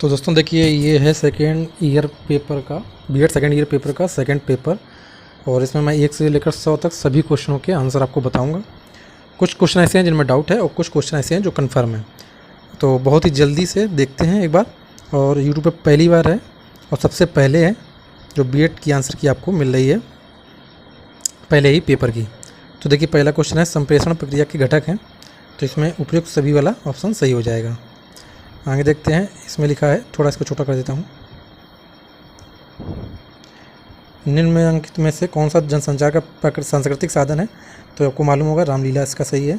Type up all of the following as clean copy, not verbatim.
तो दोस्तों देखिए, ये है सेकेंड ईयर पेपर का बीएड सेकेंड ईयर पेपर का सेकेंड पेपर। और इसमें मैं 1 से लेकर 100 तक सभी क्वेश्चनों के आंसर आपको बताऊंगा। कुछ क्वेश्चन ऐसे हैं जिनमें डाउट है और कुछ क्वेश्चन ऐसे हैं जो कंफर्म है। तो बहुत ही जल्दी से देखते हैं एक बार। और यूट्यूब पे पहली बार है और सबसे पहले है जो बीएड की आंसर की आपको मिल रही है पहले ही पेपर की। तो देखिए, पहला क्वेश्चन है संप्रेषण प्रक्रिया के घटक हैं, तो इसमें उपयुक्त सभी वाला ऑप्शन सही हो जाएगा। आगे देखते हैं, इसमें लिखा है, थोड़ा इसको छोटा कर देता हूँ। निम्नलिखित में से कौन सा जनसंचार का सांस्कृतिक साधन है? तो आपको मालूम होगा रामलीला इसका सही है।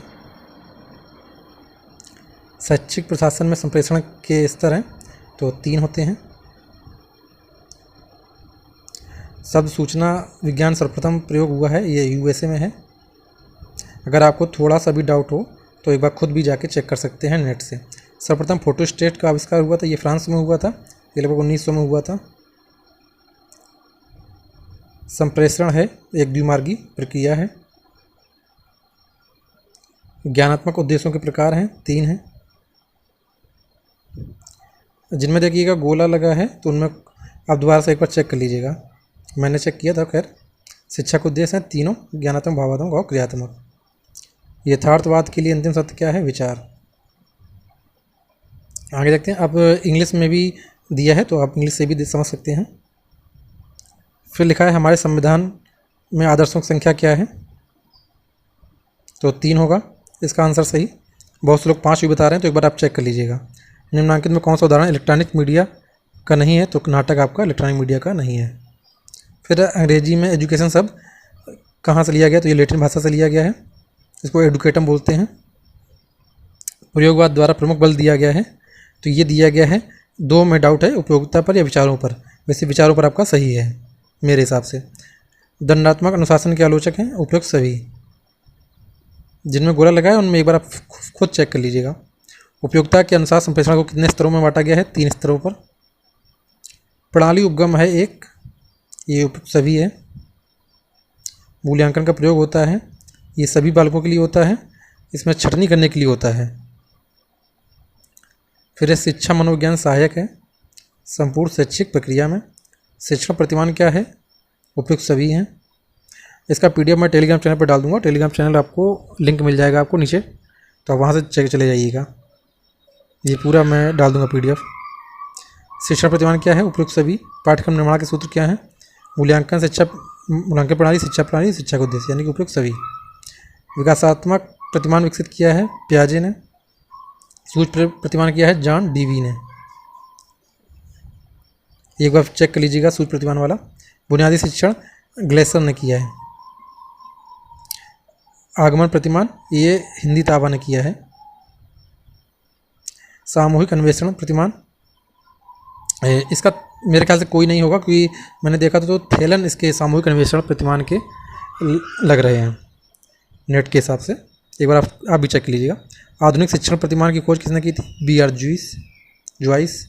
शैक्षिक प्रशासन में संप्रेषण के स्तर हैं, तो 3 होते हैं। शब्द सूचना विज्ञान सर्वप्रथम प्रयोग हुआ है, ये यूएसए में है। अगर आपको थोड़ा सा भी डाउट हो तो एक बार खुद भी जाके चेक कर सकते हैं नेट से। सर्वप्रथम फोटोस्टेट का आविष्कार हुआ था, ये फ्रांस में हुआ था, ये लगभग 1900 में हुआ था। संप्रेषण है एक द्विमार्गी प्रक्रिया है। ज्ञानात्मक उद्देश्यों के प्रकार हैं, 3 हैं। जिनमें देखिएगा गोला लगा है तो उनमें आप दोबारा से एक बार चेक कर लीजिएगा, मैंने चेक किया था। खैर, शिक्षा के उद्देश्य हैं तीनों, ज्ञानात्मक, भावात्मक और क्रियात्मक। यथार्थवाद के लिए अंतिम सत्य क्या है? विचार। आगे देखते हैं। अब इंग्लिश में भी दिया है तो आप इंग्लिश से भी समझ सकते हैं। फिर लिखा है हमारे संविधान में आदर्शों की संख्या क्या है? तो 3 होगा इसका आंसर सही। बहुत से लोग 5 भी बता रहे हैं, तो एक बार आप चेक कर लीजिएगा। निम्नलिखित में कौन सा उदाहरण इलेक्ट्रॉनिक मीडिया का नहीं है? तो नाटक आपका इलेक्ट्रॉनिक मीडिया का नहीं है। फिर अंग्रेजी में एजुकेशन शब्द कहाँ से लिया गया? तो ये लैटिन भाषा से लिया गया है, इसको एडुकेटम बोलते हैं। प्रयोगवाद द्वारा प्रमुख बल दिया गया है, तो ये दिया गया है 2 में डाउट है, उपयोगिता पर या विचारों पर। वैसे विचारों पर आपका सही है मेरे हिसाब से। दंडात्मक अनुशासन के आलोचक हैं, उपयुक्त सभी। जिनमें गोला लगा है उनमें एक बार आप खुद चेक कर लीजिएगा। उपयोगिता के अनुसार संप्रेषण को कितने स्तरों में बांटा गया है? 3 स्तरों पर। प्रणाली उपगम है एक, ये उपयुक्त सभी है। मूल्यांकन का प्रयोग होता है, ये सभी बालकों के लिए होता है, इसमें छटनी करने के लिए होता है। फिर शिक्षा मनोविज्ञान सहायक है संपूर्ण शैक्षिक प्रक्रिया में। शिक्षण प्रतिमान क्या है? उपयुक्त सभी हैं। इसका पीडीएफ मैं टेलीग्राम चैनल पर डाल दूंगा, टेलीग्राम चैनल आपको लिंक मिल जाएगा आपको नीचे, तो आप वहाँ से चेक चले जाइएगा। ये पूरा मैं डाल दूंगा पीडीएफ। शिक्षण प्रतिमान क्या है? उपयुक्त सभी। पाठ्यक्रम निर्माण के सूत्र क्या हैं? मूल्यांकन प्रणाली, शिक्षा प्रणाली, शिक्षा का उद्देश्य, यानी कि उपयुक्त सभी। विकासात्मक प्रतिमान विकसित किया है पियाजे ने। सूझ प्रतिमान किया है जॉन डीवी ने। एक बार चेक कर लीजिएगा सूझ प्रतिमान वाला। बुनियादी शिक्षण ग्लेसर ने किया है। आगमन प्रतिमान ये हिंदी ताबा ने किया है। सामूहिक अन्वेषण प्रतिमान इसका मेरे ख्याल से कोई नहीं होगा, क्योंकि मैंने देखा था तो थेलन इसके सामूहिक अन्वेषण प्रतिमान के लग रहे हैं नेट के हिसाब से। एक बार आप भी चेक लीजिएगा। आधुनिक शिक्षण प्रतिमान की खोज किसने की थी? BR Joyce.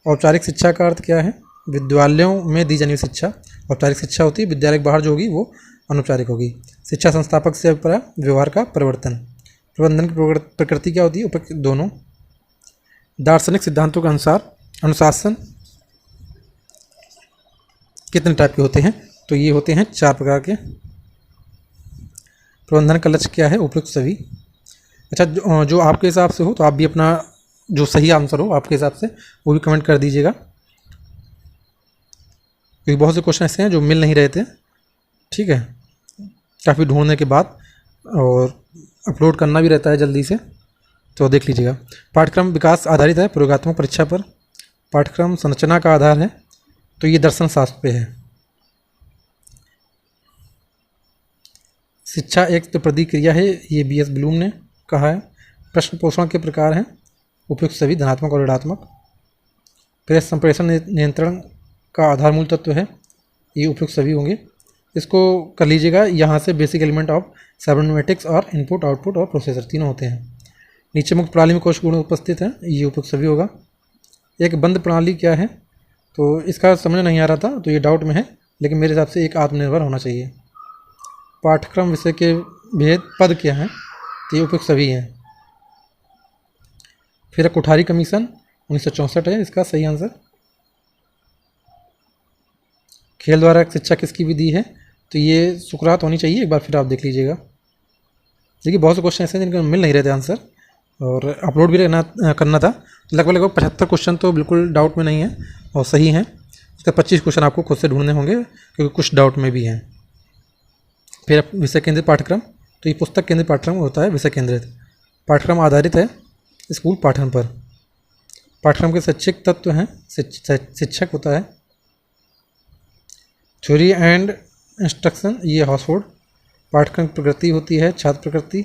औपचारिक शिक्षा का अर्थ क्या है? विद्यालयों में दी जाने वाली शिक्षा औपचारिक शिक्षा होती है, विद्यालय के बाहर जो होगी वो अनौपचारिक होगी। शिक्षा संस्थापक से अभिप्राय व्यवहार का परिवर्तन। प्रबंधन की प्रकृति क्या होती है? उपयुक्त दोनों। दार्शनिक सिद्धांतों के अनुसार अनुशासन कितने टाइप के होते हैं? तो ये होते हैं 4 प्रकार के। प्रबंधन का लक्ष्य क्या है? उपयुक्त सभी। अच्छा, जो आपके हिसाब से हो तो आप भी अपना जो सही आंसर हो आपके हिसाब से वो भी कमेंट कर दीजिएगा, क्योंकि बहुत से क्वेश्चन ऐसे हैं जो मिल नहीं रहे थे। ठीक है, काफ़ी ढूंढने के बाद, और अपलोड करना भी रहता है जल्दी से, तो देख लीजिएगा। पाठ्यक्रम विकास आधारित है प्रयोगात्मक परीक्षा पर। पाठ्यक्रम संरचना का आधार है, तो ये दर्शन शास्त्र पे है। शिक्षा एक तो प्रतिक्रिया है, ये BS ब्लूम ने कहा है। प्रश्न पोषण के प्रकार हैं, उपयुक्त सभी, धनात्मक और ऋणात्मक। फिर संप्रेषण नियंत्रण का आधार मूल तत्व है, ये उपयुक्त सभी होंगे। इसको कर लीजिएगा, यहाँ से बेसिक एलिमेंट ऑफ साइबरनेटिक्स और इनपुट आउटपुट और प्रोसेसर तीनों होते हैं। नीचे मुक्त प्रणाली में कोश गुण उपस्थित है, ये उपयुक्त सभी होगा। एक बंद प्रणाली क्या है? तो इसका समझ नहीं आ रहा था, तो ये डाउट में है, लेकिन मेरे हिसाब से एक आत्मनिर्भर होना चाहिए। पाठ्यक्रम विषय के भेद पद क्या हैं? तो ये उपयुक्त सभी हैं। फिर कोठारी कमीशन 1964 है इसका सही आंसर। खेल द्वारा शिक्षा किसकी विधि है, तो ये सुकरात होनी चाहिए, एक बार फिर आप देख लीजिएगा। देखिए बहुत से क्वेश्चन ऐसे हैं जिनके मिल नहीं रहे थे आंसर और अपलोड भी करना था। लगभग 75 क्वेश्चन तो बिल्कुल डाउट में नहीं है और सही हैं। इसका 25 क्वेश्चन आपको खुद से ढूंढने होंगे क्योंकि कुछ डाउट में भी हैं। फिर विषय केंद्रित पाठ्यक्रम, तो ये पुस्तक केंद्रित पाठ्यक्रम होता है। विषय केंद्रित पाठ्यक्रम आधारित है स्कूल पाठन पर। पाठ्यक्रम के शैक्षिक तत्व हैं, शिक्षक होता है। थ्योरी एंड इंस्ट्रक्शन, ये हॉसफोर्ड। पाठ्यक्रम की प्रकृति होती है छात्र प्रकृति,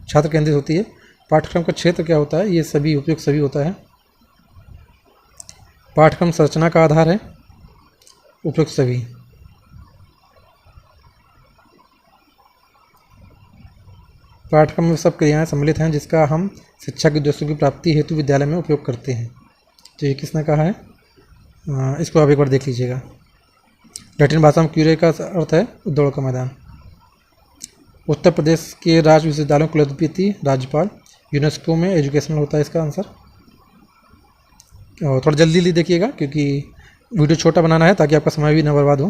छात्र केंद्रित होती है। पाठ्यक्रम का क्षेत्र क्या होता है, ये सभी उपयुक्त सभी होता है। पाठ्यक्रम संरचना का आधार है, उपयुक्त सभी। पाठ्यक्रम में सब क्रियाएं सम्मिलित हैं जिसका हम शिक्षा के उद्देश्यों की प्राप्ति हेतु विद्यालय में उपयोग करते हैं। तो ये किसने कहा है, इसको आप एक बार देख लीजिएगा। लैटिन भाषा में क्यूरे का अर्थ है दौड़ का मैदान। उत्तर प्रदेश के राज्य विश्वविद्यालयों कुलाधिपति राज्यपाल। यूनेस्को में एजुकेशनल होता है इसका आंसर। और थोड़ा जल्दी देखिएगा क्योंकि वीडियो छोटा बनाना है ताकि आपका समय भी न बर्बाद हो।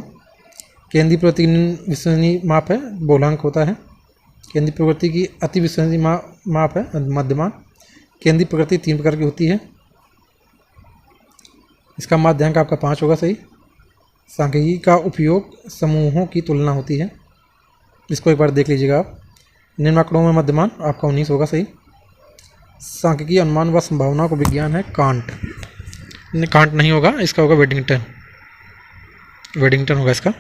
केंद्रीय प्रवृत्ति विश्वसनीय माप है, बहुलांक होता है। केंद्रीय प्रवृत्ति की अति विश्वसनीय माप है, मध्यमान। केंद्रीय प्रकृति 3 प्रकार की होती है। इसका माध्यांक आपका 5 होगा सही। सांख्यिकी का उपयोग समूहों की तुलना होती है, इसको एक बार देख लीजिएगा आप। निम्न आंकड़ों में मध्यमान आपका 19 होगा सही। सांख्यिकी अनुमान व संभावनाओं का विज्ञान है कांट। कांट नहीं होगा, इसका होगा वेडिंगटन। वेडिंगटन होगा इसका।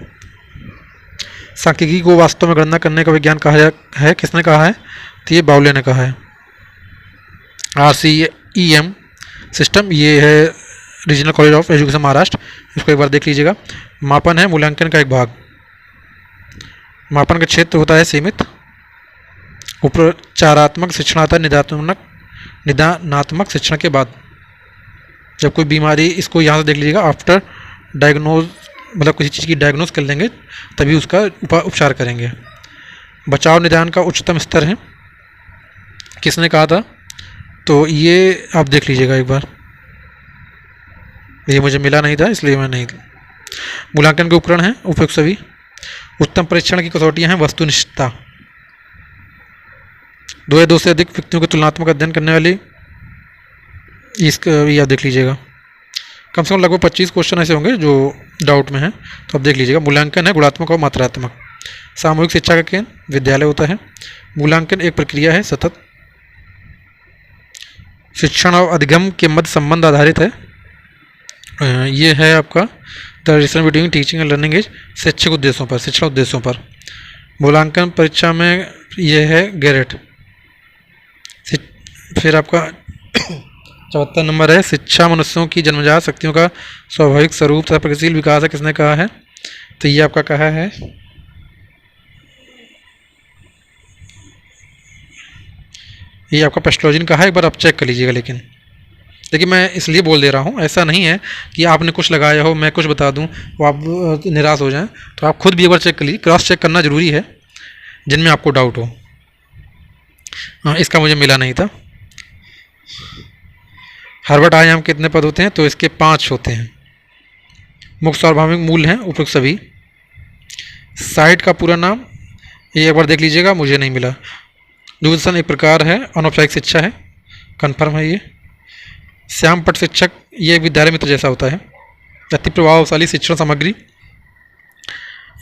सांख्यिकी को वास्तव में गणना करने का विज्ञान कहा है, किसने कहा है, तो ये बाउले ने कहा है। RCEM सिस्टम, ये है regional college of education Maharashtra, इसको एक बार देख लीजिएगा। मापन है मूल्यांकन का एक भाग। मापन का क्षेत्र होता है सीमित। उपचारात्मक शिक्षण आता है निदानात्मक शिक्षण के बाद। जब कोई बीमारी, इसको यहाँ से देख लीजिएगा, आफ्टर डायग्नोज, मतलब किसी चीज़ की डायग्नोज कर लेंगे तभी उसका उपचार करेंगे। बचाव निदान का उच्चतम स्तर है, किसने कहा था, तो ये आप देख लीजिएगा एक बार। ये मुझे मिला नहीं था इसलिए मैं नहीं। मूल्यांकन के उपकरण हैं उपयुक्त सभी। उत्तम परीक्षण की कसौटियां हैं वस्तुनिष्ठता। 2 या 2 से अधिक व्यक्तियों के तुलनात्मक अध्ययन करने वाली, इसका ये आप देख लीजिएगा। कम से कम लगभग 25 क्वेश्चन ऐसे होंगे जो डाउट में हैं, तो आप देख लीजिएगा। मूल्यांकन है गुणात्मक और मात्रात्मक। सामूहिक शिक्षा का केंद्र विद्यालय होता है। मूल्यांकन एक प्रक्रिया है सतत। शिक्षण और अधिगम के मध्य संबंध आधारित है। ये है आपका the relation between teaching and learning is शैक्षिक उद्देश्यों पर, शिक्षण उद्देश्यों पर। मूल्यांकन परीक्षा में ये है गैरेट। फिर आपका 74 नंबर है शिक्षा मनुष्यों की जन्मजात शक्तियों का स्वाभाविक स्वरूप तथा प्रगतिशील विकास है, किसने कहा है, तो ये आपका कहा है ये आपका पेस्टोलोजी ने कहा है। एक बार आप चेक कर लीजिएगा। लेकिन देखिए मैं इसलिए बोल दे रहा हूँ, ऐसा नहीं है कि आपने कुछ लगाया हो मैं कुछ बता दूँ वो आप निराश हो जाएं। तो आप खुद भी एक बार चेक कर लीजिए, क्रॉस चेक करना ज़रूरी है जिनमें आपको डाउट हो। हाँ, इसका मुझे मिला नहीं था। हार्वर्ड आयाम कितने पद होते हैं, तो इसके 5 होते हैं। मुख्य सार्वभौमिक मूल हैं उपयुक्त सभी। साइट का पूरा नाम ये एक बार देख लीजिएगा, मुझे नहीं मिला। दूरदर्शन एक प्रकार है, अनौपचारिक शिक्षा है, कन्फर्म है ये। श्यामपट शिक्षक, ये विद्यालय मित्र जैसा होता है। अति प्रभावशाली शिक्षण सामग्री,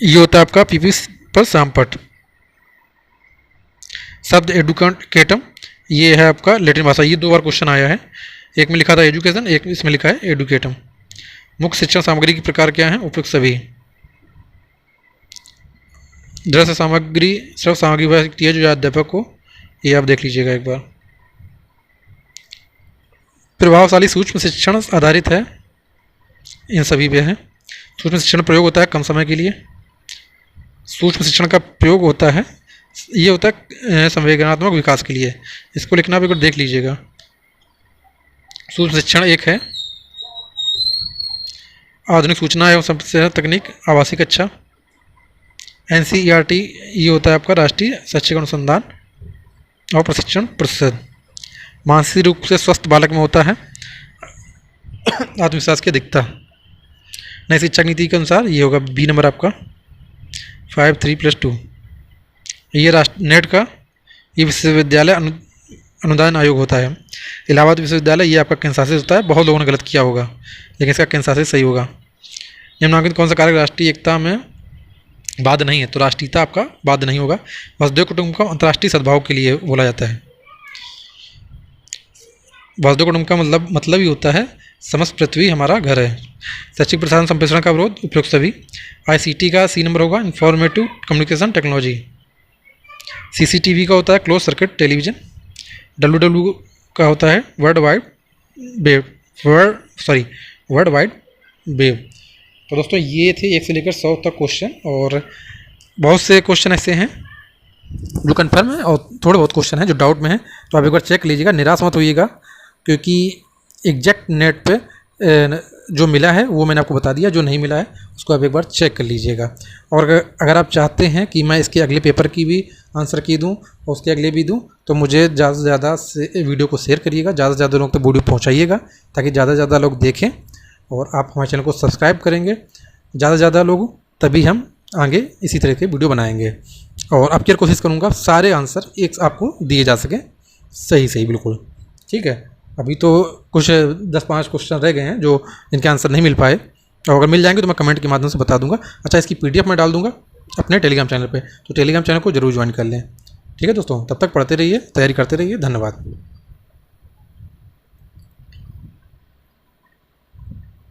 ये होता है आपका पीपी पर श्यामपट। शब्द एडुकेटम, ये है आपका लैटिन भाषा। ये 2 बार क्वेश्चन आया है, एक में लिखा था एजुकेशन, एक इसमें लिखा है एडुकेटम। मुख्य शिक्षण सामग्री की प्रकार क्या है, उपयुक्त सभी। दृश्य सामग्री सिर्फ सामग्री हो सकती है जो अध्यापक को, ये आप देख लीजिएगा एक बार। प्रभावशाली सूक्ष्म शिक्षण आधारित है, इन सभी पे है। सूक्ष्म शिक्षण प्रयोग होता है कम समय के लिए। सूक्ष्म शिक्षण का प्रयोग होता है, ये होता है संवेदनात्मक विकास के लिए। इसको लिखना भी देख लीजिएगा। सूक्ष्म शिक्षण एक है आधुनिक सूचना एवं संचार तकनीक आवासीय कक्षा। NCERT, ये होता है आपका राष्ट्रीय शैक्षिक अनुसंधान और प्रशिक्षण परिषद। मानसिक रूप से स्वस्थ बालक में होता है आत्मविश्वास की अधिकता। नई शिक्षा नीति के अनुसार ये होगा बी नंबर आपका 5 3 + 2। ये राष्ट्र नेट का ये विश्वविद्यालय अनुदान आयोग होता है। इलाहाबाद विश्वविद्यालय ये आपका कैंसासिस होता है। बहुत लोगों ने गलत किया होगा, लेकिन इसका कैंसासिस सही होगा। निम्नांकित कौन सा कारक राष्ट्रीय एकता में बाध्य नहीं है? तो राष्ट्रीयता आपका बाध्य नहीं होगा। वसुधैव कुटुंबकम अंतर्राष्ट्रीय सद्भाव के लिए बोला जाता है। वसुधैव कुटुंबकम का मतलब ही होता है समस्त पृथ्वी हमारा घर है। शैक्षिक प्रसारण संप्रेषण का विरोध उपयुक्त सभी। ICT का सी नंबर होगा इंफॉर्मेटिव कम्युनिकेशन टेक्नोलॉजी। CCTV का होता है क्लोज सर्किट टेलीविजन। WW का होता है वर्ल्ड वाइड वेब। तो दोस्तों ये थे 1 से लेकर 100 तक क्वेश्चन, और बहुत से क्वेश्चन ऐसे हैं जो कन्फर्म है और थोड़े बहुत क्वेश्चन हैं जो डाउट में हैं। तो आप एक बार चेक लीजिएगा, निराश मत होइएगा, क्योंकि एग्जैक्ट नेट पे जो मिला है वो मैंने आपको बता दिया, जो नहीं मिला है उसको आप एक बार चेक कर लीजिएगा। और अगर आप चाहते हैं कि मैं इसके अगले पेपर की भी आंसर की दूं और उसके अगले भी दूं, तो मुझे ज़्यादा से ज़्यादा वीडियो को शेयर करिएगा, ज़्यादा से ज़्यादा लोग तक वीडियो पहुंचाइएगा, ताकि ज़्यादा से ज़्यादा लोग देखें। और आप हमारे चैनल को सब्सक्राइब करेंगे ज़्यादा से ज़्यादा लोग, तभी हम आगे इसी तरह के वीडियो बनाएंगे। और आपकी कोशिश करूँगा सारे आंसर एक आपको दिए जा सकें सही बिल्कुल। ठीक है, अभी तो कुछ 10-5 क्वेश्चन रह गए हैं जो इनके आंसर नहीं मिल पाए, और अगर मिल जाएंगे तो मैं कमेंट के माध्यम से बता दूंगा। अच्छा, इसकी PDF मैं डाल दूंगा अपने टेलीग्राम चैनल पे, तो टेलीग्राम चैनल को जरूर ज्वाइन कर लें। ठीक है दोस्तों, तब तक पढ़ते रहिए, तैयारी करते रहिए। धन्यवाद।